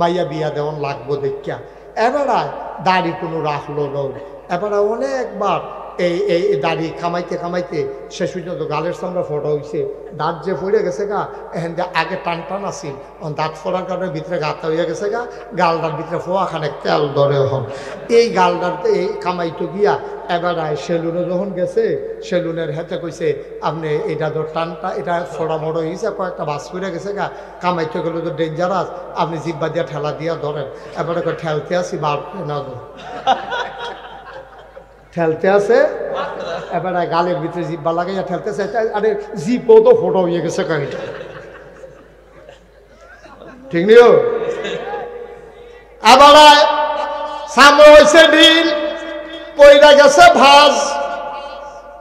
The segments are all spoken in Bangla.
মাইয়া বিয়া দেওয়ান লাগবো দেখিয়া এবারা দাড়ি কোনো রাখলো নয়। এবারে অনেকবার এই দাড়ি কামাইতে কামাইতে শেষ পর্যন্ত গালের সামনে ফোটা হয়েছে, দাঁত যে পড়ে গেছে গা এখান যে আগে টান টান আসিল, দাঁত ফোড়ার কারণে ভিতরে গাঁথা হয়ে গেছে গা, গালটার ভিতরে ফোয়াখানে তেল ধরে হন। এই গালটার এই কামাইতে গিয়া এবার সেলুনে যখন গেছে, সেলুনের হাতে কইছে আপনি এটা তো টানটা এটা ফোড়া মোড়ো হয়েছে, কয়েকটা বাস করে গেছে গা, কামাইতে গেলে তো ডেঞ্জারাস, আপনি জিব্বা দিয়া ঠেলা দিয়া ধরেন। এবারে ঠেলতে আসি বার না ঠেলতে আছে, এবার গালের ভিতরে জিব্বা লাগাইয়া ঠেলতেছে, আরে জিপও তো ফোটো হয়ে গেছে কাহিনী, ঠিক নিও। এবার সামনে হয়েছে ঢিল, পইরা গেছে ভাজ,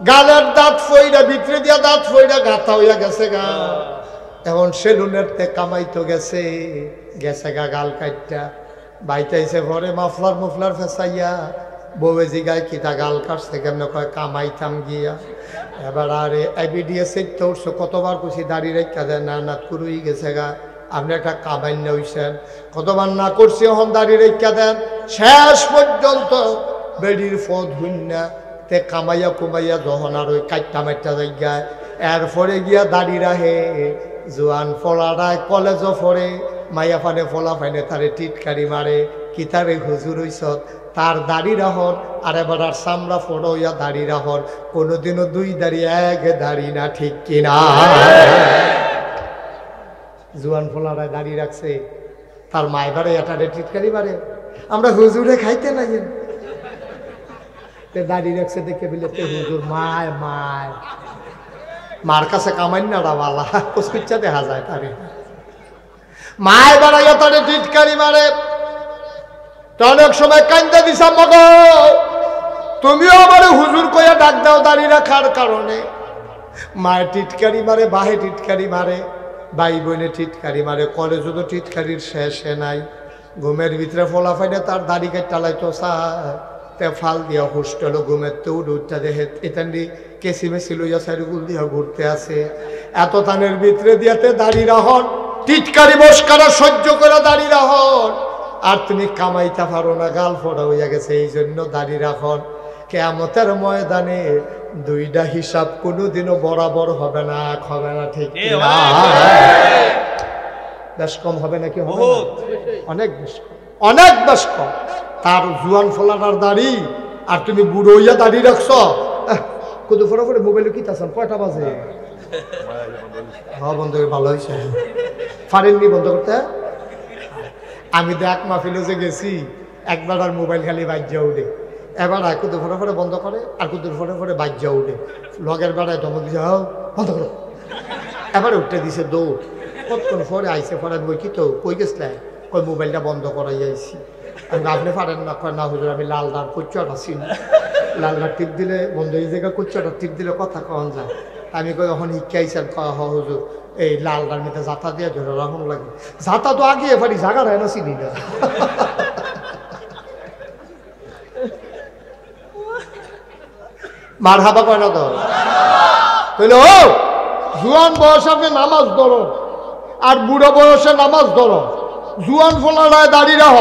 গালের দাঁত ফইরা ভিতরে দিয়া দাঁত ফইরা গাথা হইয়া গেছে গা। এখন সেলুনের তে কামাইতো গেছে গেছে গা গাল কাটটা বাইতাইছে ঘরে মাফলার মুফলার ফেসাইয়া, বউয়ে জিগায় কিতা গাল কাটছে কেমন, কয় কামাইতাম গিয়া। এবার আরে এবিডিএস তো কতবার কুছি দাঁড়িয়ে রেখা দেয়, না না কুরুই গেছে গা, আপনি একটা কামাইন্য হইছেন, কতবার না করছি এখন দাঁড়িয়ে রেখা দেন। শেষ পর্যন্ত বেডির ফদ হইনা তে কামাইয়া কুমাইয়া যখন আর ওই কাইটটা মাইটটা জায়গায় এরপরে গিয়া দাঁড়িয়ে রাহে জোয়ান ফলারায় কলেজও পড়ে, মাইয়া ফানে ফলা ফাইনে তারে টিটকারি মারে, কি তারে হুজুর হইছত তার দাড়ি রাহর, আর এবার আর সামরা ফোড়ো হইয়া দাড়ি রাহর, কোনোদিনও দুই দাড়ি এক দাড়ি না, ঠিক কিনা? জোয়ান ফলারায় দাড়ি রাখছে, তার মায় বাড়ে এটারে টিটকারি মারে, আমরা হুজুরে খাইতে নাই দাড়ি রাখছে দেখে বিলে হুজুর মায় মায় মার কাছে কামাই না বালা কুচকুচ্চা দেখা যায় তারে, মায় বাড়াইয়া তারে টিটকারি মারে। অনেক সময় কান্দা দিছা মগ, তুমিও আমার হুজুর কইয়া ডাক দাও দাড়ি রাখার কারণে। মায়ের টিটকারি মারে, বাহে টিটকারি মারে, ভাই বোনে টিটকারি মারে, কলেজও তো টিটকারির শেষে নাই। ঘুমের ভিতরে ফলা ফাইনে তার দাড়ি কাটালাইতো তে ফাল দিয়া হোস্টেল ঘুমের তো উঠটা দেখে এটান্ডি কেসি মেসি লইয়া সাইডগুল দিয়া ঘুরতে আসে, এত তানের ভিতরে দিয়াতে দাড়ি রাহন, টিটকারি বসকারা সহ্য করে দাড়ি রাহন, আর তুমি কামাইতে পারো না, গাল ফোড়া হইয়া গেছে, এই জন্য দাড়ি রাখন। কিয়ামতের ময়দানে দুইটা হিসাব কোনোদিনও বরাবর হবে না, হবে না, ঠিক না? বেশ কম হবে নাকি? হবে অনেক বেশ কম, অনেক বেশ কম। তার জুয়ান ফলানার দাড়ি আর তুমি বুড়ো হইয়া দাড়ি রাখছ, কত ফোড়া ফোড়ে মোবাইলে কি তাছেন, কয়টা বাজে? হ্যাঁ বন্ধ, ভালো হয়েছে, পারেননি বন্ধ করতে? আমি তো এক মাহফিলে যে গেছি, একবার আর মোবাইল খালি বাজ্যা উঠে, এবার আর কুদুর ফোড়ে ফোড়ে বন্ধ করে, আর কুদুর ফোড়ে ফোড়ে বাজ্যা উঠে, লগের বেড়ায় ধমক দিছে, হ্যাঁ বন্ধ করো, এবারে উঠে দিছে দৌড়। কতক্ষণ পরে আইসে, পরে বই কি তো কই গেছিলে, কই মোবাইলটা বন্ধ করাই আইসি। আপনি পারেন না, কয় না হুজুর আমি লালদার কুচ্চাটা চিনি, লালদার টিপ দিলে বন্ধ এই জায়গায় কুচ্চাটা টিপ দিলে কথা কন যায়। আমি কই এখন শিক্ষা আইসেন, কয় হ হুজুর এই লালদার মিতে জাতা দিয়ে ধরে রাখুন লাগে, জাতা তো আগে পারি জায়গা হয় না, চিনি না। মার হাবা কয় না তো কইল, ও জুয়ান বয়সে আপনি নামাজ ধরো আর বুড়ো বয়সে নামাজ ধরো, জুয়ান ফলারায় দাঁড়িয়ে রাহ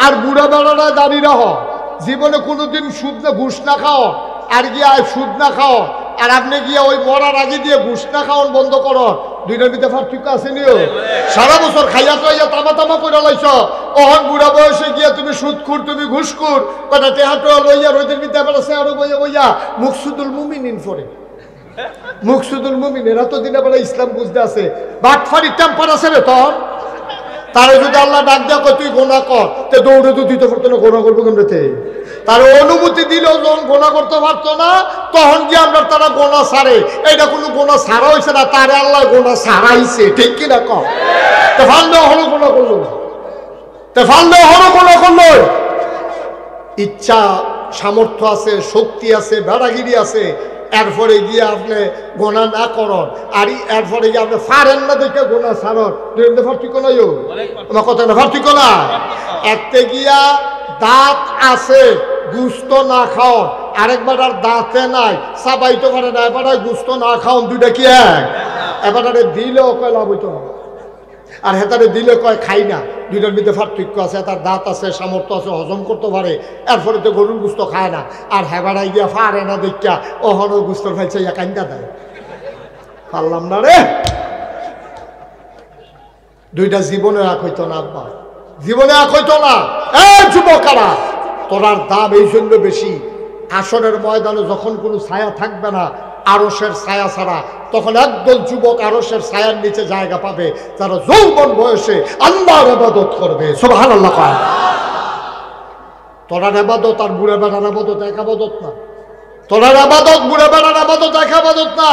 আর বুড়া বেড়ারায় দাঁড়িয়ে রাহ, জীবনে কোনোদিন সুদ না ঘুষ না খাও আর গিয়া সুদ না খাও, আর আপনি গিয়া ওই মরার আগে দিয়ে ঘুষ না খাওয়ান বন্ধ করো, দুইটার ভিতরে পার্থক্য আছে নিও। সারা বছর খাইয়া খাইয়া তামা তামা করে লাইছ, অহন বুড়া বয়সে গিয়া তুমি সুদখুর, তুমি ঘুষখুর, কটা টেহাটো লইয়া রোদের ভিতরে বেড়াছে আরো বইয়া বইয়া মুকসুদুল মুমিনিন পড়ে। মুকসুদুল মুমিন এরা তো দিনে বেলা ইসলাম বুঝতে আছে, বাটফারি টেম্পার আছে রে তোর, তারে যদি আল্লাহ ডাক দেওয়া কয় তুই গোনা কর, তে দৌড়ে তো দিতে পারতো না, গোনা করবো কেমনেতে? তার অনুমতি দিলেও যখন গোনা করতে পারতো না, তখন গিয়ে আমরা তারা গোনা ছাড়ে, এইটা কোনো গোনা ছাড়া হয়েছে না, তারে আল্লাহ গোনা ছাড়াইছে, ঠিক কিনা কম? তে ফাললেও হলো গোনা করলো, তে ফাললেও হলো গোনা করলো। ইচ্ছা সামর্থ্য আছে, শক্তি আছে, বেড়াগিরি আছে, এরপরে গিয়ে আপনি গোনা না করন, আর এরপরে গিয়ে আপনি ফারেন না দেখে গোনা ছাড়ন, পার্থক্য নাই, আমার কথা না পার্থক্য না। একতে গিয়া দাঁত আছে গুস্ত না খাও, আরেকবার আর দাঁতে নাই চাবাইতে পারে না, এবার গুস্ত না খাও, দুইটা কি এক? এবার দিলেও কয় লাভ হইতো না, আর হেতারে দিলে কয় খাই না, দুইটার মধ্যে পার্থক্য আছে। তার দাঁত আছে, সামর্থ্য আছে, হজম করতে পারে, এরপরে তো গরুর গুস্ত খায় না। আর হেবাড়াই গিয়া ফারে না দেখা ওহনো গুস্তর ফাইছে ইয়া কান্দা দেয়। পারলাম না রে, দুইটা জীবনে এক হইতো না আব্বা, জীবনে এক হইতো না। এ যুবকেরা, তোরার দাম এই জন্য বেশি, আসরের ময়দানে যখন কোনো ছায়া থাকবে না আরশের ছায়া ছাড়া, তখন একদল যুবক আরশের ছায়ার নিচে জায়গা পাবে, যারা যৌবন বয়সে আল্লাহর ইবাদত করবে। সুবহানাল্লাহ। তোরার ইবাদত আর বুড়া বেড়ার ইবাদত এক ইবাদত না। তোরার ইবাদত বুড়া বেড়ার ইবাদত এক ইবাদত না।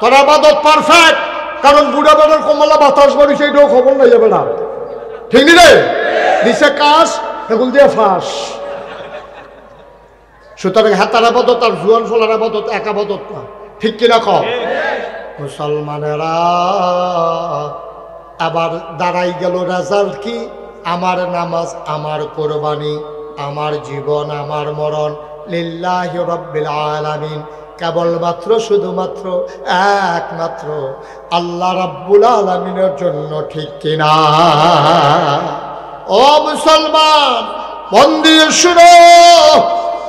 তোর ইবাদত পারফেক্ট, কারণ বুড়া বেড়ার কমলা বাতাস বাড়ি সেইটাও খবর নাই যাবে না, ঠিক নি রে? দিছে কাশ এগুল দিয়ে ফাঁস। সুতরাং হাতার আবাদত আর জুয়ান ফলার আবাদত এক আবাদত না, ঠিক কিনা কম? মুসলমানেরা আবার দাঁড়াই গেল রেজাল্ট কি? আমার নামাজ, আমার কোরবানি, আমার জীবন, আমার মরণ লিল্লাহি রাব্বিল আলামিন, কেবলমাত্র শুধুমাত্র একমাত্র আল্লাহ রাব্বুল আলামিনের জন্য, ঠিক কিনা? ও মুসলমান, মন দিয়ে শুনো,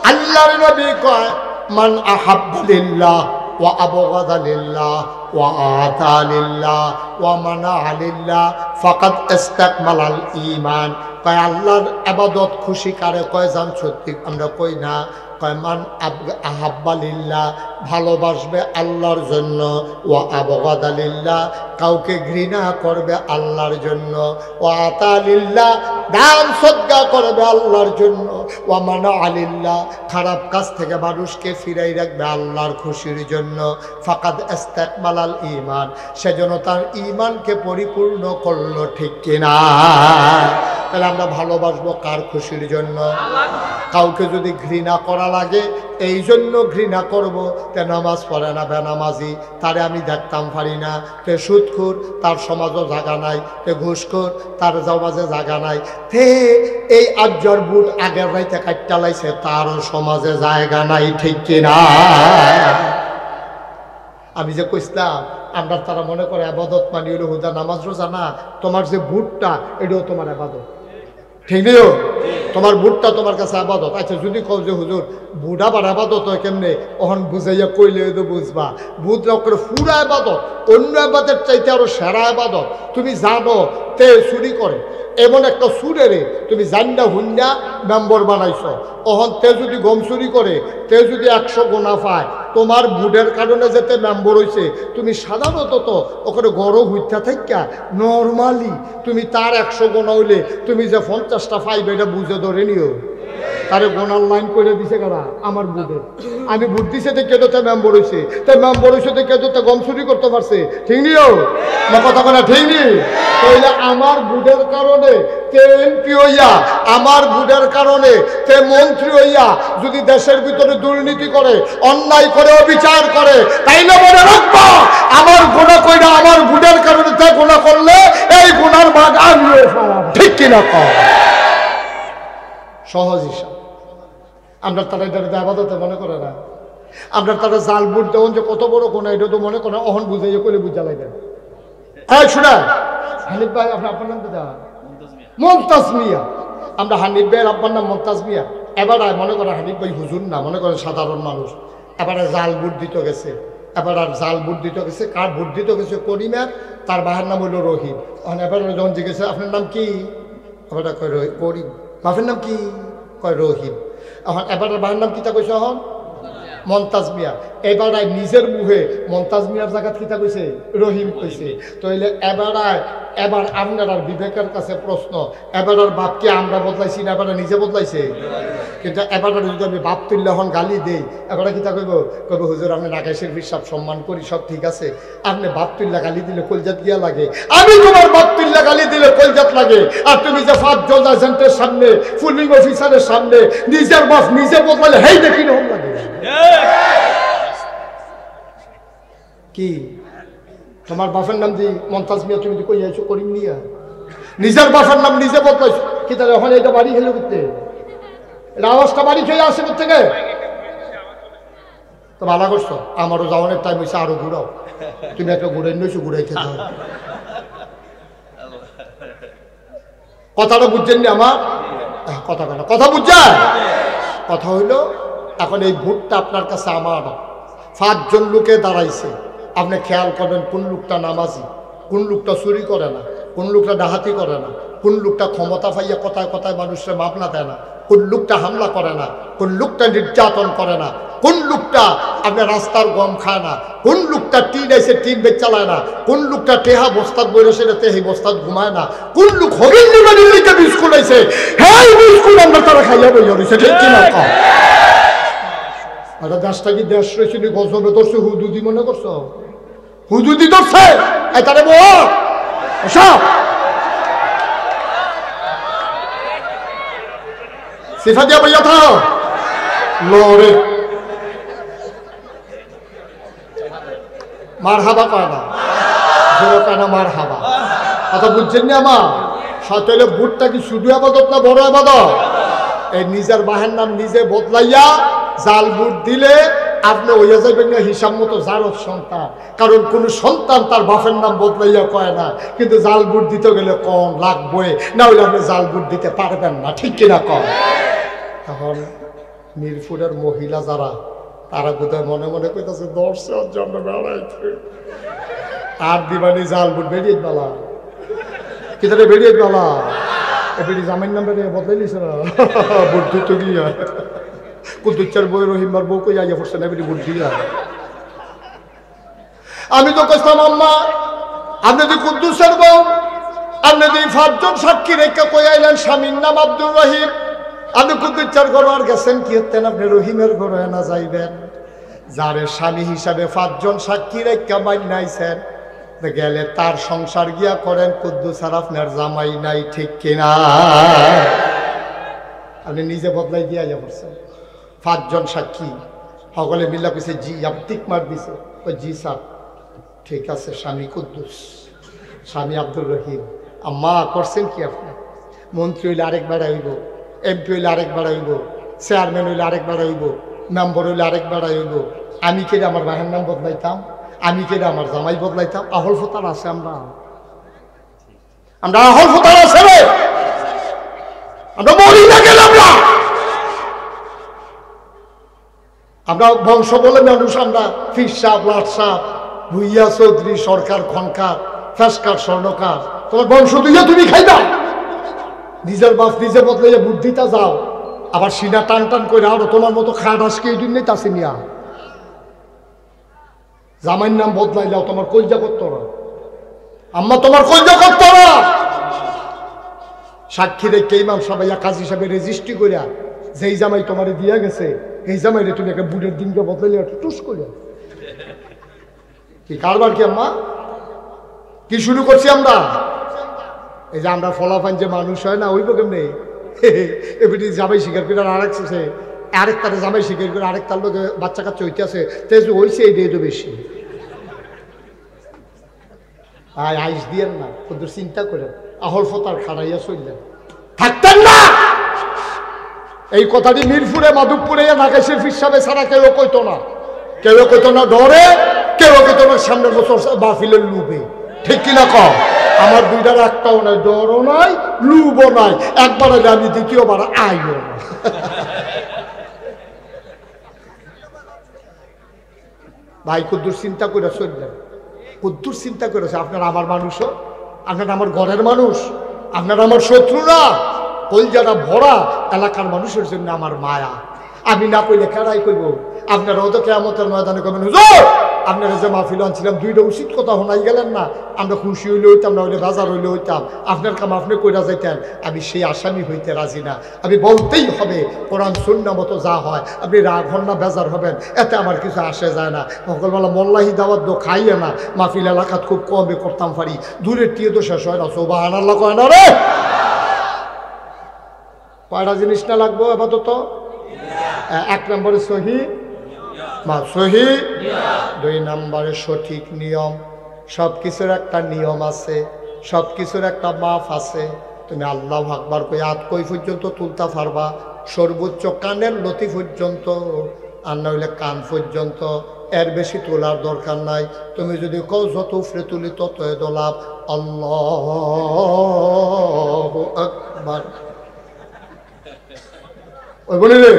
আল্লাহর নবী কয়, মান আহাব্বা লিল্লাহ ওয়া আবগাদা লিল্লাহ ওয়া আতা লিল্লাহ ওয়া মানা লিল্লাহ ফাকাদ ইসতাকমালাল ঈমান। কয় আল্লাহর ইবাদত খুশি কারে কয় জান? সত্যি আমরা কই না। কয় মান আহাব্বা লিল্লাহ, ভালোবাসবে আল্লাহর জন্য, ওয়া আবগাদা লিল্লাহ, কাউকে ঘৃণা করবে আল্লাহর জন্য, ওয়া আতা লিল্লাহ, দান সদকা করবে আল্লাহর জন্য, ওয়া মানা লিল্লাহ, খারাপ কাজ থেকে মানুষকে ফিরাই রাখবে আল্লাহর খুশির জন্য। ফাকাদ ইসতাকমালাল ঈমান, সেজন্য তার ঈমানকে পরিপূর্ণ করলো, ঠিক কিনা? তাহলে আমরা ভালোবাসবো কার খুশির জন্য? কাউকে যদি ঘৃণা করা লাগে, এই জন্য ঘৃণা করবো, তে নামাজ পড়ে না, বেনামাজি, তারে আমি দেখতাম পারি না, তে সুদখোর, তার সমাজও জায়গা নাই, তে ঘুষখোর, তার সমাজে জায়গা নাই, তে এই আজ্জর বুট আগের রাইতে কাটটা লাইছে, তারও সমাজে জায়গা নাই, ঠিক কিনা? আমি যে কইছিলাম, আমরা তারা মনে করে আবাদত মানি হলো হুদা নামাজ রোজা না, তোমার যে বুটটা এটাও তোমার আবাদত, ঠিক নিও? তোমার বুটটা তোমার কাছে আবাদত। আচ্ছা, যদি কও যে হুজুর বুট আবার আবাদত হয় কেমনে, ওহন বুঝাইয়া কইলে তো বুঝবা। বুট করে পুরা আবাদত, অন্য আবাদের চাইতে আরো সেরা আবাদত। তুমি জানো তে চুরি করে, এমন একটা সুরেরে তুমি জান্ডা হুন্ডা মেম্বর বানাইছ, ওহন তে যদি গম চুরি করে, তে যদি 100 গোনা পায়, তোমার বুটের কারণে যেতে মেম্বর হয়েছে, তুমি সাধারণত তো ওখানে গড় হইতা থাকা নর্মালি তুমি তার 100 গোনা হইলে তুমি যে 50টা পাইবে এটা বুঝে ধরে নিও। তারে গোনার লাইন করে দিছে কারা? আমার বুটের। আমি বুট দিছে দেখে তো মেম্বর হয়েছে, তাই মেম্বর হয়েছে দেখে তো গম চুরি করতে পারছে, ঠিক নিও না? কথা বলা ঠিক নেই? তাইলে আমার বুটের কারণে তে এমপি হইয়া, আমার বুটের কারণে তে মন্ত্রী হইয়া যদি দেশের ভিতরে দুর্নীতি করে, অন্যায় করে, অবিচার করে, তাইলে মনে রাখবো আমার গোনা কইরা, আমার বুটের কারণে তে গোনা করলে এই গোনার ভাগ আমিও পাবো, ঠিক কিনা? সহজ হিসাব। আমরা তারা এটা আবাদতে মনে করে না। আমরা তারা জাল বুট দেওয়ান যে কত বড় গোনা, এটা তো মনে করে অহন বুঝাইয়া কইলে বুঝা লাগবে। এই শোনা হানিফ ভাই, আপনার নাম কোথা? মমতাজ মিয়া। আমরা হানিফ ভাইয়ের আব্বার নাম মমতাজ মিয়া। এবার মনে করে হানিফ ভাই হুজুর না, মনে করে সাধারণ মানুষ। এবারে জাল বুট দিতে গেছে, এবার আর জাল বুট দিতে গেছে, কার বুট দিতে গেছে? করিমের, তার বাবার নাম হইল রহিম। এবার যখন জিজ্ঞেস আপনার নাম কি, এবার কয় করিম। বাপের নাম কি? কয় রহিম। এখন এবার বাবার নাম কিতা কইছে? এখন মমতাজ মিয়া। এবার নিজের মুখে মমতাজ মিয়ার জায়গাত কিতা কইছে? রহিম কইছে। তাইলে এবার আপনার আর বিবেকের কাছে প্রশ্ন, এবার আর বাপকে আমরা বদলাইছি না, এবার নিজে বদলাইছে? কিন্তু এবার যদি আমি বাপ তুল্য হন গালি দেই, এবার কিতা কইব? কইব হুজুর আমি নাগেশের হিসাব সম্মান করি, সব ঠিক আছে, আপনি বাপ তুল্লা গালি দিলে কলজাত গিয়া লাগে, আমি তোমার বাপ তুল্লা গালি দিলে কলজাত লাগে। আর তুমি যে 5 জন এজেন্টের সামনে, পুলিং অফিসারের সামনে নিজের বাপ নিজে বদলালে হেই দেখি রকম লাগে। কি তোমার বাপের নাম দি মমতাজ মিয়া, তুমি কই আইছো করিম মিয়া? নিজের বাপের নাম নিজে বদলাইছো কি? তাহলে এখন এটা বাড়ি খেলে করতে, এটা আওয়াজটা বাড়ি খেয়ে আসে থেকে তো ভালো করছো। আমারও যাওয়ানোর টাইম হয়েছে, আরো ঘুরাও। তুমি একটা ঘুরাই নিয়েছো, ঘুরাই খেতে হবে। কথাটা বুঝছেন নি আমার? কথা বুঝছেন? কথা হইলো এখন এই ভোটটা আপনার কাছে আমার। 5 জন লোকে দাঁড়াইছে, আপনি খেয়াল করবেন কোন লোকটা নামাজি, কোন লোকটা চুরি করে না, কোন লোকটা ডাহাতি করে না, কোন লোকটা ক্ষমতা পাইয়া কথায় কথায় মানুষের মামলা দেয় না, কোন লোকটা হামলা করে না, কোন লোকটা নির্যাতন করে না, কোন লোকটা আপনার রাস্তার গম খায় না, কোন লোকটা টিন এসে টিন বেচ চালায় না, কোন লোকটা টেহা বস্তাত বইরে সেটা তেহি বস্তাত ঘুমায় না, কোন লোক হরিণ নিবানির লিখে বিস্কুট আইছে, হ্যাঁ বিস্কুট আমরা তারা খাইয়া বইয়া রয়েছে, ঠিক কিনা? আরে দেশটা কি দেশ রয়েছে গজবে ধরছে, হুদুদি মনে করছো? হুদুদি ধরছে তারে সব সিফা দিয়া বইয়া থাও লরে মার হাবা কয় না, জোরে কয় না মার হাবা। কথা বুঝছেন না আমার? সাথে বুটটা কি শুধু আবাদত না বড় আবাদত? এই নিজের বাহের নাম নিজে বদলাইয়া জাল বুট দিলে আপনি হইয়া যাবেন না হিসাব মতো জারদ সন্তান। কারণ কোন সন্তান তার বাপের নাম বদলাইয়া কয় না, কিন্তু জাল বুট দিতে গেলে কম লাগবে, না হইলে আপনি জাল বুট দিতে পারবেন না, ঠিক কিনা কম? তখন মিরপুরের মহিলা যারা, তারা বোধহয় মনে মনে কইতাছে দর্শক জন্য বেড়াইতে আর দিবানি জাল বুট বেরিয়ে বেলা কি তারা বেরিয়ে বেলা বেরি জামাইন নাম বেরিয়ে বদলাই নিছে না বুট দিতে গিয়া কুদ্দুচ্চার বই রহিমার বউ কই আইয়া পড়ছে না বেরি বুট দিয়া। আমি তো কইতাম আম্মা আপনি যদি কুদ্দুসের বউ, আপনি যদি 5 জন সাক্ষী রেখে কই আইলেন স্বামীর নাম আব্দুর রহিম, আপনি কুদ্দুচ্চার ঘর আর গেছেন কি হতেন? আপনি রহিমের ঘরে না যাইবেন, যারে স্বামী হিসাবে 5 জন সাক্ষী রেখে মাইনাইছেন গেলে তার সংসার গিয়া করেন। কুদ্দুস আর আপনার জামাই নাই, ঠিক কিনা? আপনি নিজে বদলাই দিয়া যা পড়ছেন। 5 জন সাক্ষী সকলে মিল্লা কইছে জি, আপটিক মার দিছে, জি স্যার ঠিক আছে, স্বামী কুদ্দুস, স্বামী আব্দুর রহিম। আম্মা করছেন কি আপনি? মন্ত্রী হইলে আরেকবার হইব, এমপি হইলে আরেকবার হইব, চেয়ারম্যান হইলে আরেকবার হইব, মেম্বার হইলে আরেকবার হইব। আমি কেটে আমার ভাইয়ের নাম বদলাইতাম, আমি কেটে আমার জামাই বদলাইতাম? আহল ফোতার আছে, আমরা আহল ফোতার আছে রে, আমরা মরি না গেলাম না, আমরা বংশ বলে মানুষ, আমরা ফির সাহ, লাট সাহ, ভুইয়া চৌধুরী, সরকার, খনকার, ফেসকার, স্বর্ণকার, তোমার বংশ দুইয়া তুমি খাইবা। নিজের বাপ নিজে বদলাইয়া বুদ্ধিটা যাও, আবার সিনা টান টান করে আরো তোমার মতো খাট আজকে এই জন্যই তাছে নিয়া জামাইয়ের নাম বদলাইলাও, তোমার কলজা করতো না আম্মা, তোমার কলজা করতো না। সাক্ষী রেখে ইমাম সাহেব কাজী সাহেব রেজিস্ট্রি করিয়া যেই জামাই তোমারে দিয়া গেছে, এই জামাইরে তুমি একটা বুড়ের দিনকে বদলাইলে একটু টুস করে কি কারবার কি আম্মা? কি শুরু করছি আমরা? এই যে আমরা ফলাফান যে মানুষ হয় না, ওইব কেমনে এমনি জামাই শিকার করে আরেক তারে জামাই শিকার করে আরেক তার লোক বাচ্চা কাচ্চা হইতে আছে, তেজ হয়েছে এই দিয়ে তো বেশি আইস দিয়েন না, ওদের চিন্তা করেন আহল ফতার খারাইয়া চললেন থাকতেন না। এই কথাটি মিরপুরে, মাধবপুরে, নাগেশের ফিরসাবে ছাড়া কেউ কইতো না, কেউ কইতো না ডরে, কেউ কইতো না সামনের বছর বাফিলের লুবে, ঠিক কিনা কম? আমার দুইটার একটাও নাই, ডরও নাই, লুবও নাই, একবার হলে আমি দ্বিতীয়বার আইও না। ভাই কুদ্দুর চিন্তা করে চললেন, কুদ্দুর চিন্তা করেছে আপনার আমার মানুষও, আপনার আমার ঘরের মানুষ, আপনার আমার শত্রু না, কলজাটা ভরা এলাকার মানুষের জন্য আমার মায়া। আমি না কইলে কেরাই কইব? আপনারাও তো কিয়ামতের ময়দানে কইবেন হুজুর আপনারা যে মাহফিল আনছিলাম দুইটা উচিত কথা শোনাই গেলেন না, আমরা খুশি হইলে হইতাম, না হইলে বাজার হইলে হইতাম, আপনার কাম আপনি কইরা যাইতেন। আমি সেই আসামি হইতে রাজি না, আমি বলতেই হবে কোরআন সুন্নাহ মতো যা হয়। আপনি রাগ হন না, বেজার হবেন, এতে আমার কিছু আসে যায় না। সকালবেলা মোল্লাহি দাওয়াত দো খাইয়ে না, মাহফিল এলাকাত খুব কমে করতাম পারি, দূরের টিয়ে তো শেষ হয় না। সুবহানাল্লাহ কয় না রে? কয়টা জিনিস না লাগবো আপাতত? 1 নম্বরে সহি সহি, 2 নম্বরে সঠিক নিয়ম। সব কিছুর একটা নিয়ম আছে, সব কিছুর একটা মাপ আছে। তুমি আল্লাহু আকবার কই হাত কই পর্যন্ত তুলতে পারবা? সর্বোচ্চ কানের লতি পর্যন্ত, আর না হইলে কান পর্যন্ত, এর বেশি তোলার দরকার নাই। তুমি যদি কও যত উপরে তুলি তত লাভ। আল্লাহু আকবার। আকবার ওই বলি রে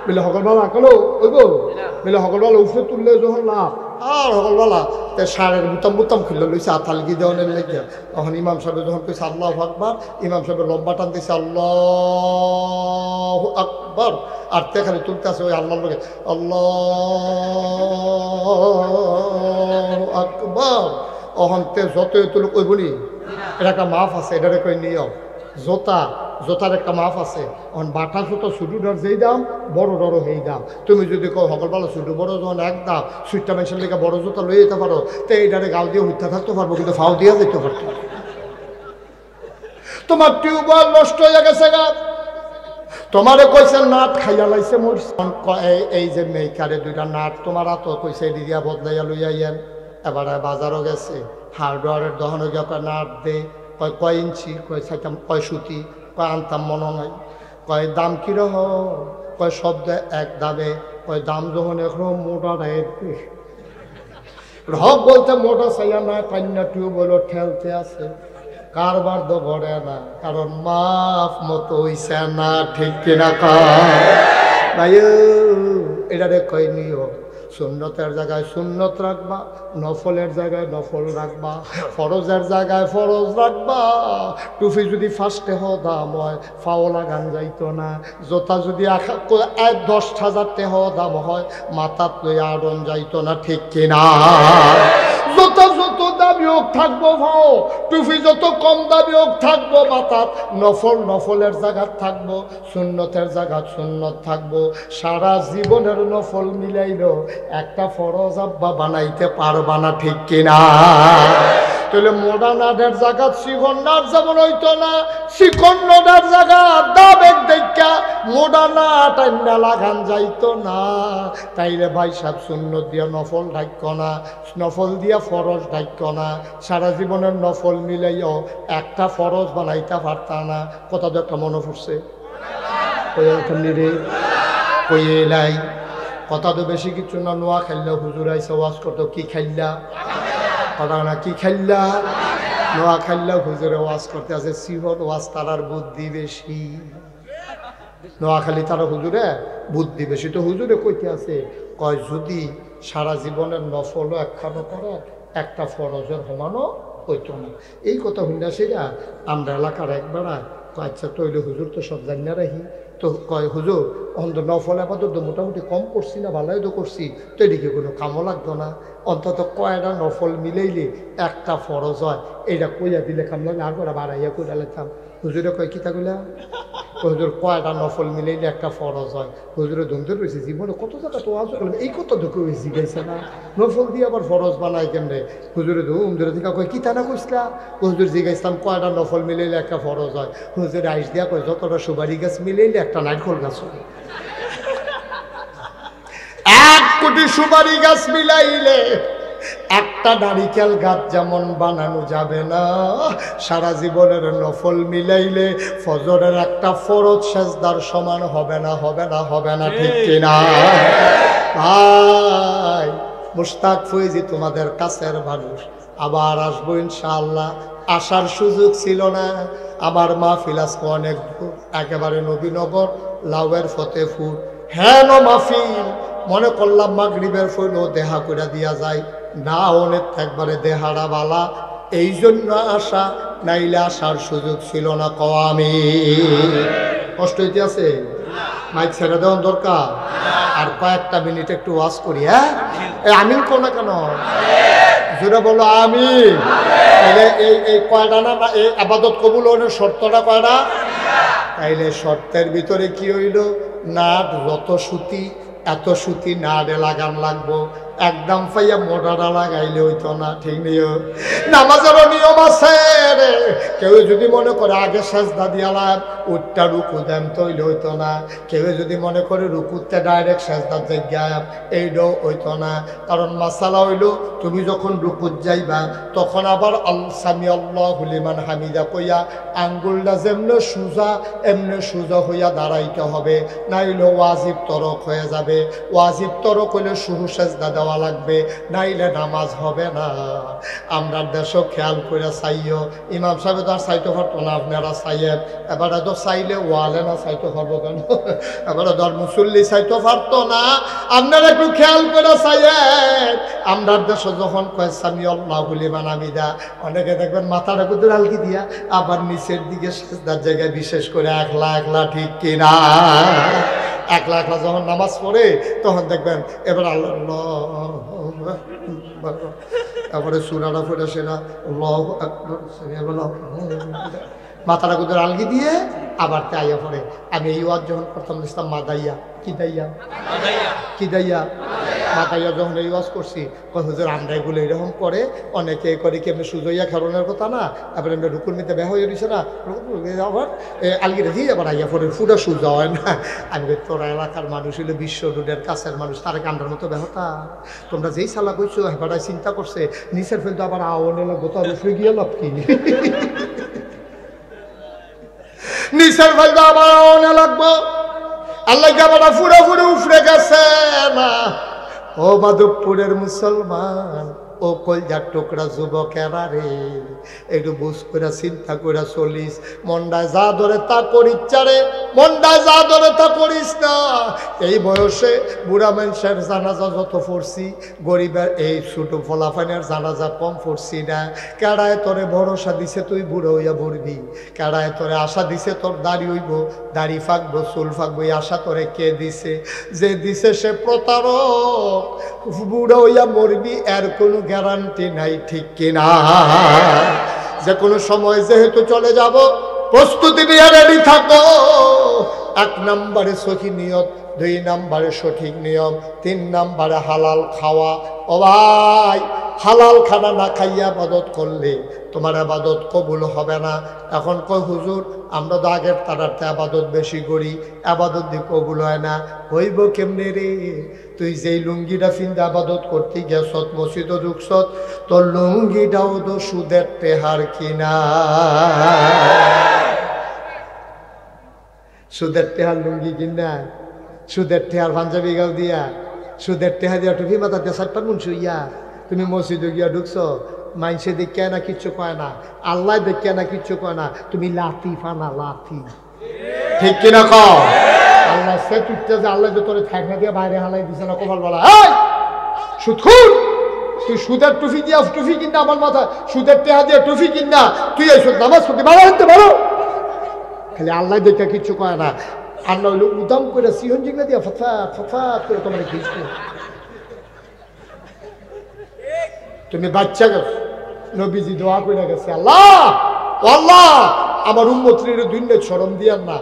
বলে সকলবেলা আঁকালো ওই গো বলে সকলবেলা উঠে তুললে যখন লাভ আর সকলবেলা তে সারের বুতাম বুতাম খুললে লইছে আতালগি দেওয়ানের লেগে তখন ইমাম সাহেব যখন কইছে আল্লাহু আকবার ইমাম সাহেবের লম্বা টান দিছে আল্লাহু আকবার আর তে খালি তুলতে আছে ওই আল্লাহর লগে আল্লাহু আকবার অহন্তে যতই তুলুক ওই বলি এটা একটা মাফ আছে এটারে কই নিয়ম জোতার একটা মাফ আছে এখন বাটা জুতো ছোটোটার যেই দাম বড় বড় সেই দাম তুমি যদি কো সকলবেলা ছোটো বড় যখন এক দাম সুইটটা মেশিন লেগে বড় জুতো লই যেতে পারো তো এইটারে গাল দিয়ে হইতে থাকতে পারবো কিন্তু ফাও দিয়ে যেতে পারতো তোমার টিউবওয়েল নষ্ট হয়ে গেছে গা তোমারে কইছে নাট খাইয়া লাইছে মোর এই যে মেকারে দুইটা নাট তোমার তো কইছে দিয়া বদলাইয়া লইয়াইয়েন এবারে বাজারও গেছে হার্ডওয়ারের দোকানে গিয়ে নাট দে কয় কয় ইঞ্চি কয় চাইতাম কয় সুতি কয় আনতাম মনে নাই কয় দাম কিরহ কয় শব্দ এক দামে কয় দাম যখন এখন মোটা রায় হক বলতে মোটা চাইয়া না কান্না টিউবওয়েল ঠেলতে আছে কারবার তো ভরে না কারণ মাফ মতো হইছে না ঠিক কিনা ভাই এটারে কয় নিও সুন্নতের জায়গায় সুন্নত রাখবা নফলের জায়গায় নফল রাখবা ফরজের জায়গায় ফরজ রাখবা টুপি যদি ফার্স্টে দাম হয় ফাও লাগান যাইতো না জোতা যদি 10,000 টাকা দাম হয় মাথাত লই আড়ন যাইতো না ঠিক কিনা জোতা যত দামি হোক থাকবো ভাও টুপি যত কম দামি হোক থাকবো মাথাত নফলের জায়গাত থাকবো সুন্নতের জায়গাত সুন্নত থাকবো সারা জীবনের নফল মিলাইল একটা ফরজ আব্বা বানাইতে পারবা না ঠিক কিনা তাহলে মডার্ন আর্টের জায়গা শিখন নাট যেমন হইতো না শিখন নাটের জায়গা দাবেক দেখা মডার্ন আর্ট আইনা লাগান যাইতো না তাইলে ভাই সাহেব সুন্নত দিয়া নফল ঢাক্য না নফল দিয়া ফরজ ঢাক্য না সারা জীবনের নফল মিলাইও একটা ফরজ বানাইতে পারতা না কথা তো একটা মনে পড়ছে রে কইয়ে লাই কথা তো বেশি কিছু না নোয়া খাইলে হুজুর আইসা ওয়াজ করতো কি খাইলা কথা না কি খাইলা নোয়া খাইলা হুজুরে ওয়াজ করতে আছে সিহর ওয়াজ তারার বুদ্ধি বেশি নোয়াখালী তারা হুজুরে বুদ্ধি বেশি তো হুজুরে কইতে আছে কয় যদি সারা জীবনের নফলও একখানো করে একটা ফরজের সমানও হইতো না এই কথা হইনা সেটা আমরা এলাকার একবার আচ্ছা তৈলে হুজুর তো সব জানি না রাখি তো কয় হুজুর অন্তত নফল আপাতত মোটামুটি কম করছি না ভালোই তো করছি তো এদিকে কোনো কামও লাগতো না অন্তত কয়টা নফল মিলাইলে একটা ফরজ হয় এইটা কইয়া দিলে কাম লাগে আর করে বাড়াইয়া কইরা লেতাম হুজুরে কয় কিতা কইলা হুজুর কয়টা নফল মিলাইলে একটা ফরজ হয় হুজুরে ধুমতে রয়েছে জীবনে কত জায়গা তো আজ করলাম এই কত দুঃখ হয়েছি গেছে না নফল দিয়ে আবার ফরজ বানায় কেমনে হুজুরে ধুম ধরে দিকা কয় কিতা না কইসলা হুজুর জিজ্ঞাসলাম কয়টা নফল মিলাইলে একটা ফরজ হয় হুজুরে আইস দিয়া কয় যতটা সুপারি গাছ মিলাইলে একটা নারকেল গাছ হয় 1 কোটি সুপারি গাছ মিলাইলে একটা নারিকেল গাছ যেমন বানানো যাবে না সারা জীবনের নফল মিলাইলে ফজরের একটা ফরজ সেজদার সমান হবে না ঠিক কিনা ভাই মুশতাক ফয়েজি তোমাদের কাছের মানুষ আবার আসবো ইনশাআল্লাহ আসার সুযোগ ছিল না আমার মাহফিল আজকে অনেক একেবারে নবীনগর লাউয়ের ফতেপুর হ্যাঁ মাহফিল মনে করলাম মাগরিবের ফইল দেহা করে দিয়া যায় না অনেক একবারে দেহারা বালা এই জন্য আসা নাইলে আসার সুযোগ ছিল না আমি কষ্ট হইতে আছে মাইক ছেড়ে দেওয়ার দরকার আর কয়েকটা মিনিট একটু ওয়াজ করি হ্যাঁ আমিন কো না কেন জোরে বলো আমিন তাইলে এই কয়টা না এই আবাদত কবুল হওয়ার শর্তটা কয়টা তাইলে শর্তের ভিতরে কি হইল নাট যত সুতি এত সুতি নাড়ে লাগান লাগবো একদম পাইয়া মোটাটা লাগাইলে হইতো না ঠিক নিও নামাজেরও নিয়ম আছে রে কেউ যদি মনে করে আগে সেজদা দিয়ালাম উঠটা রুকু দেন তৈলে হইতো না কেউ যদি মনে করে রুকুতে ডাইরেক্ট সেজদার জায়গায় এইটাও হইতো না কারণ মাসালা হইল তুমি যখন রুকুত যাইবা তখন আবার সামি আল্লাহু লিমান হামিদা কইয়া আঙ্গুলটা এমনি সোজা হইয়া দাঁড়াইতে হবে নাইলে ওয়াজিব তরক হয়ে যাবে ওয়াজিব তরক হইলে শুরু সেজদা দেওয়া খাওয়া লাগবে, নাইলে নামাজ হবে না। আমরা দেশও খেয়াল করে চাইও, ইমাম সাহেব তো আর চাইতে পারতো না, আপনারা চাইয়েন। এবারে তো চাইলে ওয়ালে না চাইতে পারবো কেন? এবারে ধর মুসল্লি চাইতে পারতো না, আপনারা একটু খেয়াল করে চাইয়েন। আমরা দেশে যখন কয় সামি আল্লাহু লিমান হামিদা, অনেকে দেখবেন মাথাটা কুদুর আলকি দিয়া আবার নিচের দিকে সিজদার জায়গায়, বিশেষ করে একলা একলা, ঠিক কিনা? একলা একলা যখন নামাজ পড়ে তখন দেখবেন এবার আল্লাহ, তারপরে সুরাটা পড়ে সেরা মাথাটা কুদুর আলগি দিয়ে আবার তাইয়া পড়ে। আমি এই ওয়াজ যখন প্রথম দেখতাম মাদাইয়া, কি দাইয়া, কি দাইয়া, মাথাইয়া যখন এই ওয়াজ করছি, হুজুর আমরা এগুলো এরকম করে, অনেকে করে কি এমনি সুজইয়া খেরনের কথা না, তারপরে এমনি রুকুর মিতে বেহ হয়ে দিছে না, আবার আলগিটা দিয়ে আবার আইয়া পড়ে, ফুটা সুজা হয় না। আমি তোরা এলাকার মানুষ হইলে বিশ্ব রোডের কাছের মানুষ, তারা কান্ডার মতো বেহতা, তোমরা যেই সালা কইছো হেবাটাই চিন্তা করছে, নিচের ফেলতে আবার আওয়ানে লাগবো, তার উফরে গিয়ে লাভ কি? নিচের ফেলতে আবার আওয়ানে লাগবো, আল্লাহ আবার ফুড়ে ফুড়ে উফরে গেছে না। ও মাধবপুরের মুসলমান, ও কলজার টুকরা যুবকেরা রে, একটু বুঝ করে চিন্তা করে চলিস। মন্ডায় যা ধরে তা করিস রে, মন্ডায় যা ধরে তা করিস না। এই বয়সে বুড়া মানুষের জানাজা যত পড়ছি, গরিবের এই ছোট ফলাফানের জানাজা কম পড়ছি না। কেড়ায় তোরে ভরসা দিছে তুই বুড়ো হইয়া ভরবি, কেড়ায় তোরে আশা দিছে তোর দাড়ি হইব, দাড়ি ফাঁকবো, চুল ফাঁকবো, এই আশা তোরে কে দিছে? যে দিছে সে প্রতারক। বুড়ো হইয়া মরবি এর কোনো গ্যারান্টি নাই, ঠিক কিনা? যে কোনো সময় যেহেতু চলে যাব, প্রস্তুতি নিয়ে রেডি থাকো। 1 নম্বরে সহি নিয়ত, 2 নম্বরে সঠিক নিয়ম, 3 নম্বরে হালাল খাওয়া। ও ভাই, হালাল খানা না খাইয়া আবাদত করলে তোমার আবাদত কবুল হবে না। এখন কই হুজুর আমরা তো আগের তারাতে আবাদত বেশি করি, আবাদত দিয়ে কবুল হয় না। হইব কেমনে রে? তুই যেই লুঙ্গিটা ফিন্দে আবাদত করতে গেছত, মসজিদও ঢুকছত, তোর লুঙ্গিটাও তো সুদের টেহার কিনা। সুদের টেহার লুঙ্গি কিনা, সুদের টেহার পাঞ্জাবি গাও দিয়া, সুদের টেহা দিয়া টুপি মাথাতে 4 মুন শুইয়া তুমি মসজিদে গিয়া ঢুকছো, মাইনসে দেখে না কিচ্ছু কয় না, আল্লাহ দেখে না কিচ্ছু কয় না, তুমি লাথি ফানা লাথি, ঠিক কিনা? ক আল্লাহ সে তুইতে যে আল্লাহ যে তোরে থাকনা দিয়ে বাইরে হালাই দিছে না, কপাল বলা এই সুদখোর, তুই সুদের টুপি দিয়া টুপি কিনা আমার মাথা, সুদের টেহা দিয়ে টুপি কিনা তুই এই নামাজ পড়তে ভালো হতে পারো? খালি আল্লাহ দেখে কিচ্ছু কয় না। আর না হইলো উদাম করে সিহন জিগলা দিয়া ফতফাত ফতফাত করে তোমার খিঁচবে। তুমি বাচ্চা গেছো, নবীজি দোয়া করে গেছে, আল্লাহ আল্লাহ আমার উম্মতের দুনিয়ার শরম দিয়ান না,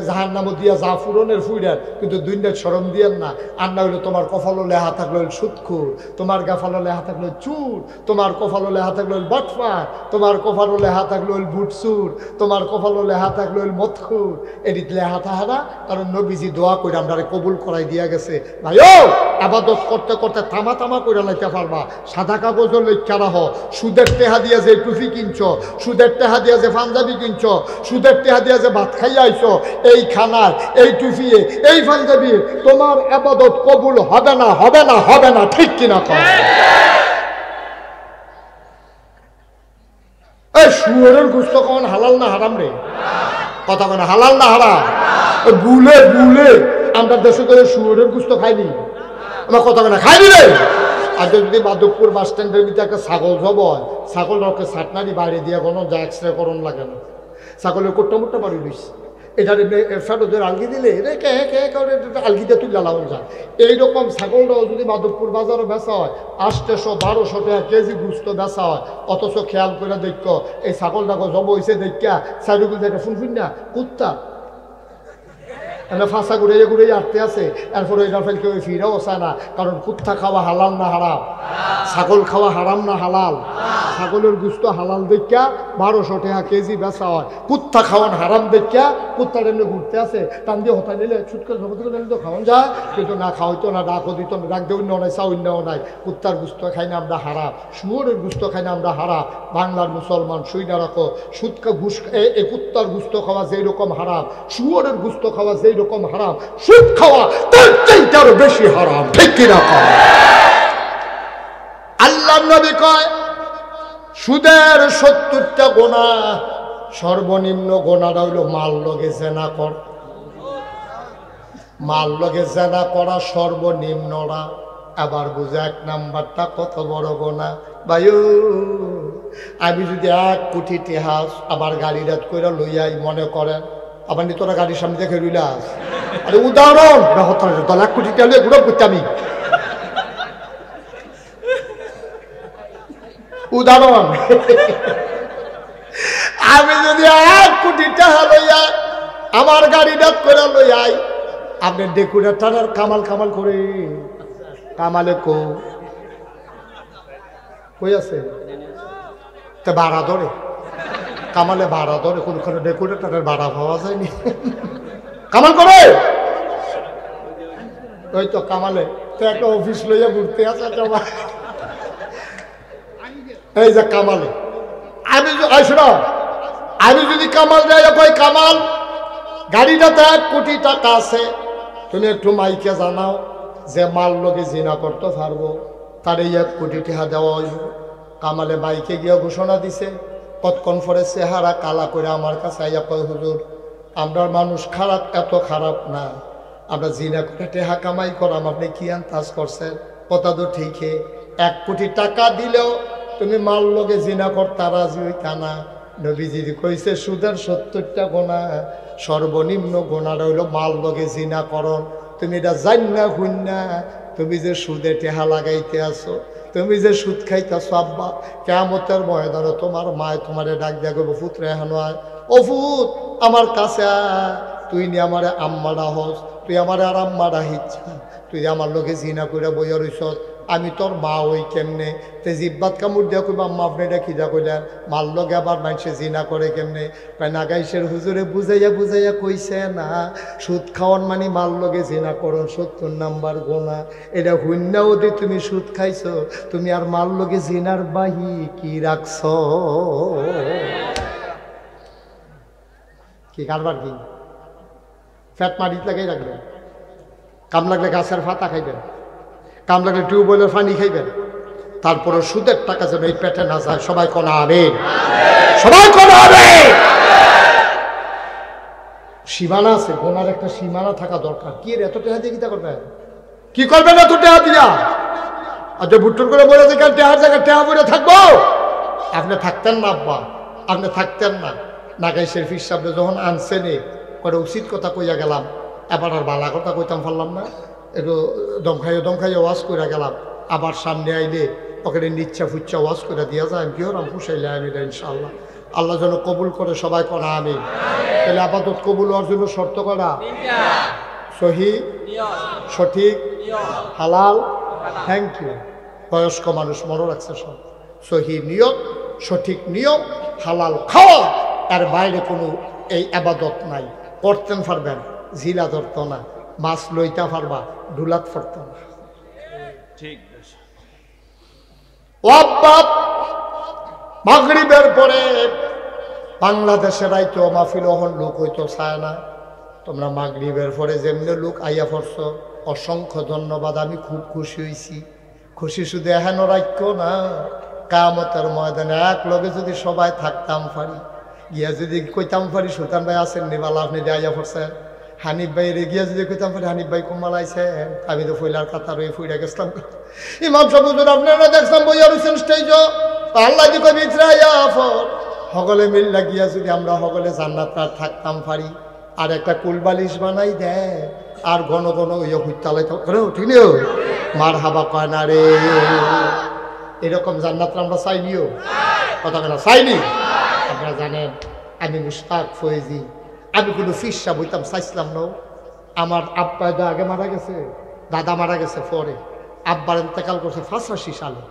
জাহান্নামও দিয়া যা ফুরনের ফুইরার, কিন্তু দুনিয়ার শরম দিয়ান না। আর না হইলো তোমার কপালও লেহা থাকলো সুদখোর, তোমার গাফালো লেহা থাকলো চুর, তোমার কপালও লেহা থাকলো বাটফার, তোমার কপালও লেহা থাকলো বুটসুর, তোমার কপালও লেহা থাকলো মদখুর। এদিক লেহা থাহারা, কারণ নবীজি দোয়া করে আমরা কবুল করাই দিয়া গেছে। ভাইও আবাদত করতে করতে তামা তামা করে লাইতে পারবা, সাদা কাগজও লেখা রাহ। সুদের টেহা দিয়া যে টুপি কিনছ, সুদের টেহা দিয়া যে পাঞ্জাবি কিনছ, সুদের টেহা দিয়া যে ভাত খাইয়া আইছো, এই খানার, এই টুপিয়ে, এই পাঞ্জাবি, তোমার আবাদত কবুল হবে না, হবে না, হবে না, ঠিক কিনা? এই শুয়োরের গোশত কোন হালাল না হারাম রে? কথা কেন হালাল না হারাম? বুলে বুলে আমরা দেশে করে শুয়োরের গোশত খাইনি, আমার কথা কেন খাইনি রে? আর যদি মাধবপুর বাস স্ট্যান্ডের ভিতরে একটা ছাগল জব হয়, ছাগলটাকে ছাটনারি বাইরে দিয়ে কোনো যা এক্সরে করণ লাগে না, ছাগলের কোট্টা মোট্টা বাড়ি দিচ্ছে, এটা ফেরোদের আলগি দিলে রে কে কে করে আলগি দিয়ে তুই জ্বালাও যা। এইরকম ছাগলটাও যদি মাধবপুর বাজারে বেচা হয় 800-1200 টাকা কেজি গুস্ত বেচা হয়, অথচ খেয়াল করে দেখ এই ছাগলটাকে জব হয়েছে দেখা সাইডগুলো দেখে ফুনফুন না কুত্তা ফাঁসা ঘুরে ঘুরে আটতে আছে, এরপরে এটা ফেল কেউ ফিরেও চায় না, কারণ কুত্তা খাওয়া হালাল না হারাম, ছাগল খাওয়া হারাম না হালাল। ছাগলের গুস্ত হালাল দেখা 1200 টাকা কেজি বেচা হয়, কুত্তা খাওয়ান হারাম দেখা কুত্তার এমনি ঘুরতে আছে, টান দিয়ে হতা নিলে ছুটকে জগৎ নিলে তো খাওয়ান যায়, কিন্তু না খাওয়াইতো না, ডাকও দিত না, ডাক দিয়ে অন্য নাই, চা অন্যও নাই। কুত্তার গুস্ত খাই না আমরা হারাম, শুয়োরের গুস্ত খাই না আমরা হারাম। বাংলার মুসলমান শুইনা রাখো, সুদকা ঘুষ এই কুত্তার গুস্ত খাওয়া যেই রকম হারাম, শুয়োরের গুস্ত খাওয়া যেই রকম হারাম, সুদ খাওয়া তার চাইতে আরো বেশি হারাম, ঠিক কিনা? নবী কয় সুদের 70টা গোনা, সর্বনিম্ন গোনাটা হইল মাল লগে জেনা কর। মাল লগে জেনা করা সর্বনিম্নরা। আবার বুঝে 1 নাম্বারটা কত বড় গোনা। ভাইও আমি যদি 1 কোটি টেহাস আবার গাড়ি রাত করে লইয়াই, মনে করেন আবার নি তোরা গাড়ির সামনে দেখে রইলাস, আরে উদাহরণ 1 কোটি টাকা লইয়া ঘুরে করতে আমি, উদাহরণ। আমি যদি 1 কোটি টাকা লইয়া আমার গাড়ি রাত করে লইয়াই, আপনি ডেকুরেটারের কামাল কামাল করে কামালে কই আছে তা ভাড়া ধরে, কামালে ভাড়া ধরে, কোনখানে ডেকুরেটারের ভাড়া পাওয়া যায়নি, কামাল করে ওই তো কামালে তো একটা অফিস লইয়া ঘুরতে আছে। এই যে কামালে আমি আমি যদি কামাল যাই, কই কামাল গাড়িটাতে 1 কোটি টাকা আছে, তুমি একটু মাইকে জানাও যে মাল লগে জিনা করতে পারবো, তার এই 1 কোটি টাকা দেওয়া হইব। কামালে মাইকে গিয়ে ঘোষণা দিছে। কতক্ষণ পরে চেহারা কালা করে আমার কাছে আইয়া কয়, হুজুর আমরা মানুষ খারাপ, এত খারাপ না, আমরা জিনা করে টেহা কামাই করাম, আপনি কি আন্দাজ করছেন? কথা তো ঠিকই, 1 কোটি টাকা দিলেও তুমি মাল লগে জিনা করতে রাজি হইতা না। নবীজি কইছে সুদের 70টা গোনা, সর্বনিম্ন গোনাটা হইল মাল লগে জিনা করন। তুমি এটা জান না হুন না, তুমি যে সুদে টেহা লাগাইতে আসো, তুমি যে সুদ খাইতেছো, আব্বা কিয়ামতের ময়দানে তোমার মায় তোমারে ডাক দিয়া কইব, পুত্র এখানো আয়, ও পুত আমার কাছে আয়, তুই নি আমারে আম্মাডা হস, তুই আমারে আর আম্মাডা হিচ্ছা, তুই আমার লোকে জিনা করে বইয়া রইছ, আমি তোর মা ওই কেমনে? তে জিব্বাত কামড় দিয়া কইবা, আম্মা আপনি এটা খিদা কইলেন, মাল লগে আবার মানুষে জিনা করে কেমনে? কয় নাগাইশের হুজুরে বুঝাইয়া বুঝাইয়া কইছে না, সুদ খাওয়ান মানে মাল লগে জিনা করো, 70 নাম্বার গোনা। এটা হুন্না ওদি তুমি সুদ খাইছো, তুমি আর মাল লগে জিনার বাহি কি রাখছ? কি কারবার কি? ফ্যাট মারিত লাগাই রাখবেন, কাম লাগলে গাছের পাতা খাইবেন, কাম লাগলে টিউবওয়েলের পানি খাইবেন, তারপরে সুদের টাকা যেন এই পেটে না যায়। সবাই কোনা আমিন, সবাই কোনা আমিন। সীমানা আছে, গোনার একটা সীমানা থাকা দরকার। কি এত টাকা দিয়ে কিতা করবেন? কি করবেন এত টাকা দিয়া? আর যে বুট্টুর করে বলে দেখেন টেহার জায়গায় টেহা বলে থাকবো, আপনি থাকতেন না আব্বা, আপনি থাকতেন না। নাগাইশের ফির সাহেব যখন আনছেনে করে উচিত কথা কইয়া গেলাম, এবার আর বালা কথা কইতাম পারলাম না, একটু দমখাইয়ে ওয়াশ করে গেলাম, আবার সামনে আইলে ওখানে নিচ্ছা ফুচ্ছা ওয়াশ করে দিয়া যায়, আমি কি হলাম পুষাইলে আমি ইনশাআল্লাহ। আল্লাহ যেন কবুল করে, সবাই করা আমি। তাহলে আপাতত কবুল হওয়ার জন্য শর্ত করা, সহি, সঠিক, হালাল। Thank you. বয়স্ক মানুষ মনে রাখছে সব, সহি নিয়ত, সঠিক নিয়ম, হালাল খাওয়া, এর বাইরে কোনো এই আবাদত নাই। করতেন পারবেন, ঝিলা ধরত না, মাছ লইতে পারবা, ডুলাত পড়ত না। মাগরিবের পরে বাংলাদেশের আইতো মাহফিল ওহন লোক হইতো চায় না। তোমরা মাগরিবের পরে যেমনি লোক আইয়া পড়ছ, অসংখ্য ধন্যবাদ। আমি খুব খুশি হয়েছি। খুশি শুধু এহেন রাখ্য না, কিয়ামতের ময়দানে এক লগে যদি সবাই থাকতাম পারি, গিয়া যদি কইতাম পারি সুলতান ভাই আছেন নিবালা, আপনি আইয়া পড়ছেন, হানিফ ভাই রে গিয়া যদি কইতাম পারি হানিফ ভাই কুমাল আইছেন, আমি তো ফইলার কাতার হয়ে ফুইরা গেছিলাম। ইমাম সাহেব হুজুর আপনারা দেখলাম বইয়া রয়েছেন স্টেজ, আল্লাহ দি কবি সকলে মিল লাগিয়া যদি আমরা সকলে জান্নাত থাকতাম পারি, আর একটা কুলবালিশ বানাই দেয়, আর ঘন ঘন ইয়ে হুইতালাইতে ঠিক নেই, মার হাবা কয় না রে। এরকম জান্নাত আমরা চাইনিও, কথা কেনা চাইনি। আপনারা জানেন আমি মুশতাক ফয়েজি, আমি কোনো ফিসা বইতাম চাইছিলাম না। আমার আব্বা আগে মারা গেছে, দাদা মারা গেছে পরে, আব্বার এন্তেকাল করছে 85 সালে,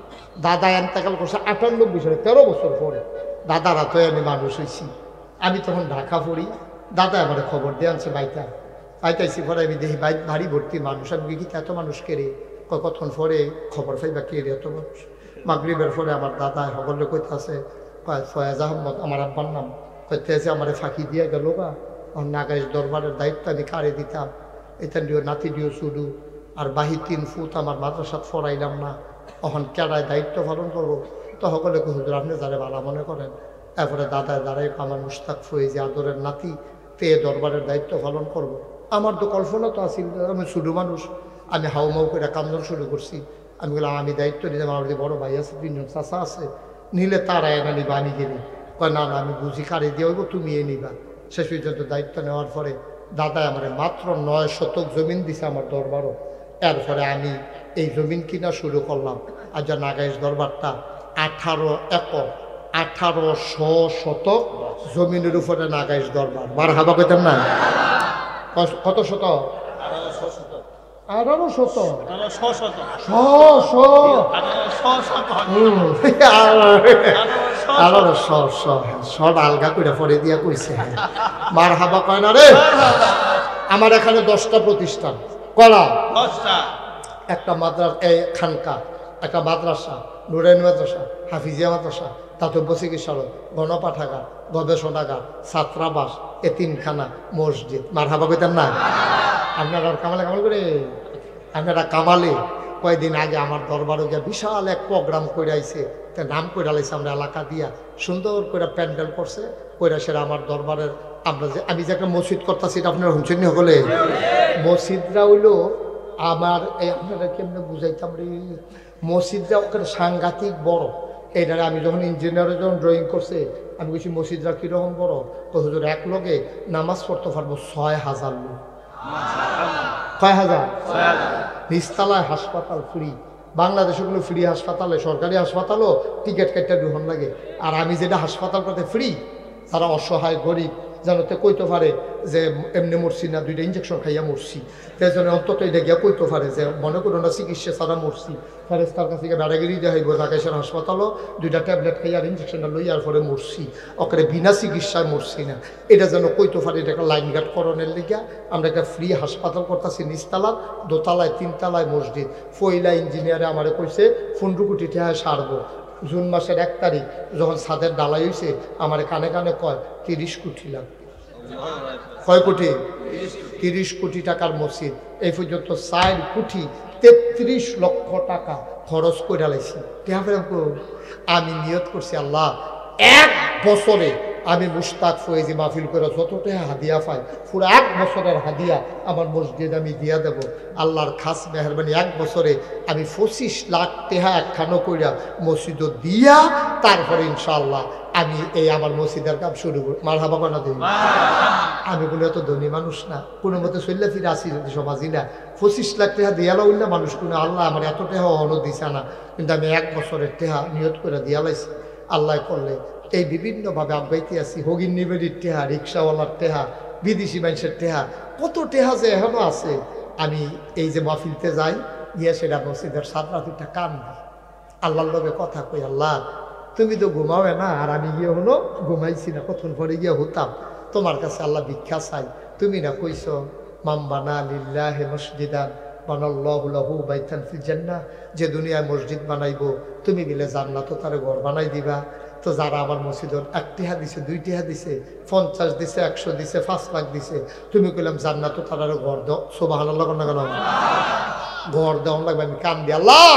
দাদা এন্তেকাল করছে 98 সালে, 13 বছর পরে। দাদারা তো আমি মানুষ হয়েছি, আমি তখন ঢাকা পড়ি। দাদা আমার খবর দিয়ে আনছে বাইতাইছি পরে, আমি দেখি বাইক ভারী ভর্তি মানুষ। আমি কি এত মানুষ কেড়ে কতক্ষণ পরে খবর পাইবা কে রে এত মানুষ। মাগরিবের পরে আমার দাদা সকলে কইতে আছে, ফয়েজ আহমদ আমার আব্বার নাম, কইতে আছে আমার ফাঁকি দিয়ে গেল বা নাগাইশ দরবারের দায়িত্ব আমি কারে দিতাম, এটা দিও নাতি দিও শুধু, আর বাহি 3 ফুট আমার মাদ্রাসাত ফরাইলাম না, এখন কেডায় দায়িত্ব পালন করবো? তো সকলে হুজুর আপনি যারা ভালো মনে করেন। এরপরে দাদায় দাঁড়াই আমার মুশতাক ফয়েজি আদরের নাতি তে দরবারের দায়িত্ব পালন করব। আমার তো কল্পনা তো আসিল, আমি ছোটো মানুষ, আমি হাউমাউ করে কান্দন শুরু করছি। আমি বললাম আমি দায়িত্ব নিলাম, আমার যে বড় ভাই আছে, 3জন চাচা আছে, নিলে তারা এনে নিবা, আমি গেলি কয় না না আমি বুঝি কারে দিয়ে হইব, তুমি এ নিবা। শেষ পর্যন্ত দায়িত্ব নেওয়ার পরে দাদায় আমার মাত্র 9 শতক জমিন দিছে আমার দরবারও। এরপরে আমি এই জমিন কিনা শুরু করলাম। আর যা নাগাইশ দরবারটা 18 একর 1800 শতক জমিনের উপরে নাগাইশ দরবার। বার হাবা কইতাম না? কত শতক? 1800 আলগা করে পরে দিয়া কইছে মার হাবা কয় না রে। আমার এখানে 10টা প্রতিষ্ঠান করা, একটা মাদ্রাসা, এই খানকা, একটা মাদ্রাসা, নুরাইন মাদ্রাসা, হাফিজিয়া মাদ্রাসা, দাতব্য চিকিৎসালয়, গণপাঠাগার, গবেষণাগার, ছাত্রাবাস, এতিমখানা, মসজিদ। মার হাবা কইতেন না? আপনারা কামালে কামাল করে, আপনারা কামালে কয়েকদিন আগে আমার দরবারে গিয়ে বিশাল এক প্রোগ্রাম করে আইছে। তা নাম করে আলাইছে আমরা এলাকা দিয়া, সুন্দর করে প্যান্ডেল করছে কইরা। সেটা আমার দরবারের আমরা যে আমি যে একটা মসজিদ করতেছি, এটা আপনারা শুনছেন হলে মসজিদরা হইল আমার এই আপনারা কেমনে বুঝাইতাম রে, মসজিদরা ওখানে সাংঘাতিক বড়। এইটারে আমি যখন ইঞ্জিনিয়ারে যখন ড্রয়িং করছে আমি বলছি মসজিদরা কীরকম বড়? তো হুজুর এক লগে নামাজ পড়তে পারবো 6000 লোক। কয় হাজার? নিচতলায় হাসপাতাল ফ্রি। বাংলাদেশে কোনো ফ্রি হাসপাতালে, সরকারি হাসপাতালও টিকিট কাটতে 2 ঘন্টা লাগে। আর আমি যেটা হাসপাতাল করতে ফ্রি, তারা অসহায় গরিব জানোতে কইতে পারে যে এমনি মরছি না, 2টা ইঞ্জেকশন খাইয়া মরছি। তাই জন্য অন্তত এটা গিয়া কইতে পারে যে মনে করো না চিকিৎসা ছাড়া মরছি, ফেরেস্তার কাছে গিয়ে বেড়াগিরি দেওয়া হইব জাকাইশের হাসপাতালও 2টা ট্যাবলেট খাইয়া আর ইঞ্জেকশনটা লইয়ার পরে মরছি, ওখানে বিনা চিকিৎসায় মরছি না। এটা যেন কইতে পারে এটা একটা লাইন গার্ড করণের লিগা আমরা একটা ফ্রি হাসপাতাল করতেছি। নিচতলার, দোতলায়, 3তলায় মসজিদ। ফইলা ইঞ্জিনিয়ারে আমারে কইছে 15 কোটি টাকা সারবো। জুন মাসের 1 তারিখ যখন ছাদের ডালাই হয়েছে আমার কানে কানে কয় 30 কোটি লাগবে। কয় কোটি? 30 কোটি টাকার মসজিদ। এই পর্যন্ত 4 কোটি 33 লক্ষ টাকা খরচ করে লাইছি। আমি নিয়ত করছি আল্লাহ 1 বছরে আমি মুশতাক ফয়েজি মাহফিল করে যত টাকা হাদিয়া পাই পুরো 1 বছরের হাদিয়া আমার মসজিদ আমি দিয়া দেব। আল্লাহর খাস মেহরবানি 1 বছরে আমি 25 লাখ টাকা একখানো কইরা মসজিদ দিয়া তারপরে ইনশাআল্লাহ আমি এই আমার মসজিদের কাজ শুরু করি। মারহাবা বানা দেই। আমি বলে এত ধনী মানুষ না, কোনো মতে চললে ফিরে আসি যদি সমাজই না। 25 লাখ টাকা দিয়ালাও না মানুষ কোনো, আল্লাহ আমার এত টাকা অনো দিছে না, কিন্তু আমি 1 বছরের টাকা নিয়ত করে দিয়ালাইছি। আল্লাহ করলে এই বিভিন্নভাবে আব্বাইতে আছি। হগিন নিবেদির টেহা, রিক্সাওয়ালার টেহা, বিদেশি মানুষের টেহা, কত টেহা যে এখনো আছে। আমি এই যে মাহফিলতে যাই গিয়া সেটা মসজিদের 7 রাতিটা কান দিই, আল্লাহর লগে কথা কই, আল্লাহ তুমি তো ঘুমাবে না, আর আমি গিয়ে হলো ঘুমাইছি না, কতক্ষণ পরে গিয়ে হতাম। তোমার কাছে আল্লাহ ভিক্ষা চাই। তুমি না কইস মামবানা লিল্লাহি মসজিদান বানাল্লাহু লাহু বাইতান ফিল জান্নাহ, যে দুনিয়ায় মসজিদ বানাইবো তুমি বিলে জান্নাতও তারে ঘর বানাই দিবা। তো যারা আমার মসজিদের 1 টাকা দিছে, 2 টাকা দিছে, 50 দিছে, 100 দিছে, 5 লাখ দিছে, তুমি কইলাম জান্নাতও তার ঘর দাও। সুবহানাল্লাহ না কেন? ঘর দেওয়া লাগবে। আমি কান দি, আল্লাহ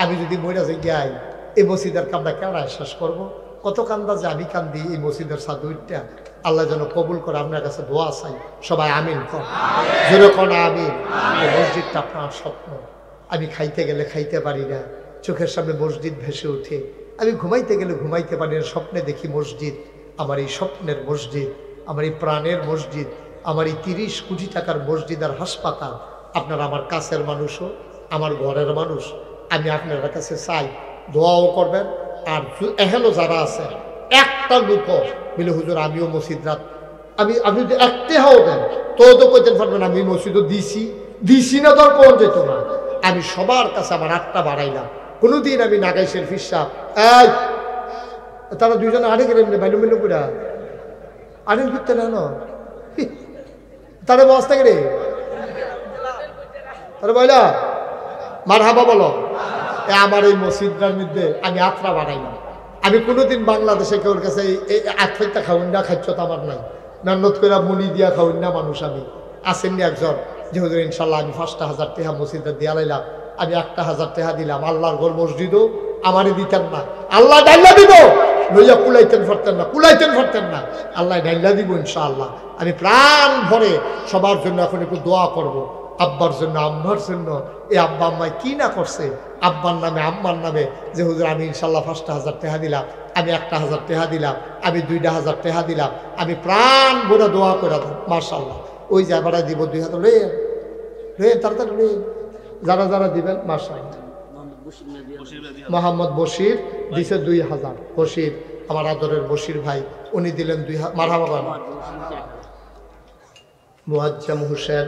আমি যদি মইরা যাই গাই এই মসজিদের কামটা কেন শেষ করবো? কত কান্দা যে আমি কান্দি এই মসজিদের সাদুইটা। আল্লাহ যেন কবুল করে। আপনার কাছে দোয়া চাই, সবাই আমিন কর, জোরে কর আমিন। এই মসজিদটা আপনার স্বপ্ন। আমি খাইতে গেলে খাইতে পারি না, চোখের সামনে মসজিদ ভেসে ওঠে। আমি ঘুমাইতে গেলে ঘুমাইতে পারি না, স্বপ্নে দেখি মসজিদ। আমার এই স্বপ্নের মসজিদ, আমার এই প্রাণের মসজিদ, আমার এই 30 কোটি টাকার মসজিদ আর হাসপাতাল। আপনারা আমার কাছের মানুষও, আমার ঘরের মানুষ। আমি আপনার কাছে চাই দোয়াও করবেন। আর এহেলো যারা আছে একটা লোক বলে হুজুর আমিও মসজিদ রাত, আমি যদি 1 টাকাও দেন তো কইতে পারবেন আমি মসজিদও দিছি না, তোর কোন যেত না। আমি সবার কাছে আমার 8টা বাড়াইলাম। কোনোদিন আমি নাগাইশের ফিসাব এই তারা 2 জনে আড়ে গেলেন বাইলু মিলু করে আড়ে ঘুরতে না তারা বস্তা গেলে তারা বইলা মারহাবা বলো। আমার এই মসজিদটার মধ্যে আমি 8টা বাড়াইলাম। আমি কোনোদিন বাংলাদেশে কেউর কাছে এই 8টা খাউন না খাচ্ছ তো আমার নাই, মেহনত করে মুনি দিয়া খাউন না মানুষ। আমি আসেননি একজন যে হুজুর ইনশাল্লাহ আমি 5,000 টাকা মসজিদে দিয়া লাইলাম, আমি 1000 টাকা দিলাম। আল্লাহর ঘর মসজিদও আমারই দিতেন না, আল্লাহ ডাইল্লা দিব, লইয়া কুলাইতেন পারতেন না, আল্লাহ ডাইল্লা দিব ইনশাআল্লাহ। আমি প্রাণ ভরে সবার জন্য এখন একটু দোয়া করব, আব্বার জন্য, আম্মার জন্য। এই আব্বা আম্মায় কি না করছে আব্বার নামে আম্মার নামে, যে হুজুর আমি ইনশাল্লাহ 5,000 টাকা দিলাম, আমি 1,000 টাকা দিলাম, আমি 2,000 টাকা দিলাম, আমি প্রাণ ভরে দোয়া করে মাশাআল্লাহ। ওই যে এবারে দিব 2,000 রে তাড়াতাড়ি রে, যারা যারা দিবেন মাশাআল্লাহ। মোহাম্মদ বশির দিছে 2,000, বশির আমার আদরের বশির ভাই, উনি দিলেন 2,000। মারহাবা। মুয়াজ্জম হোসেন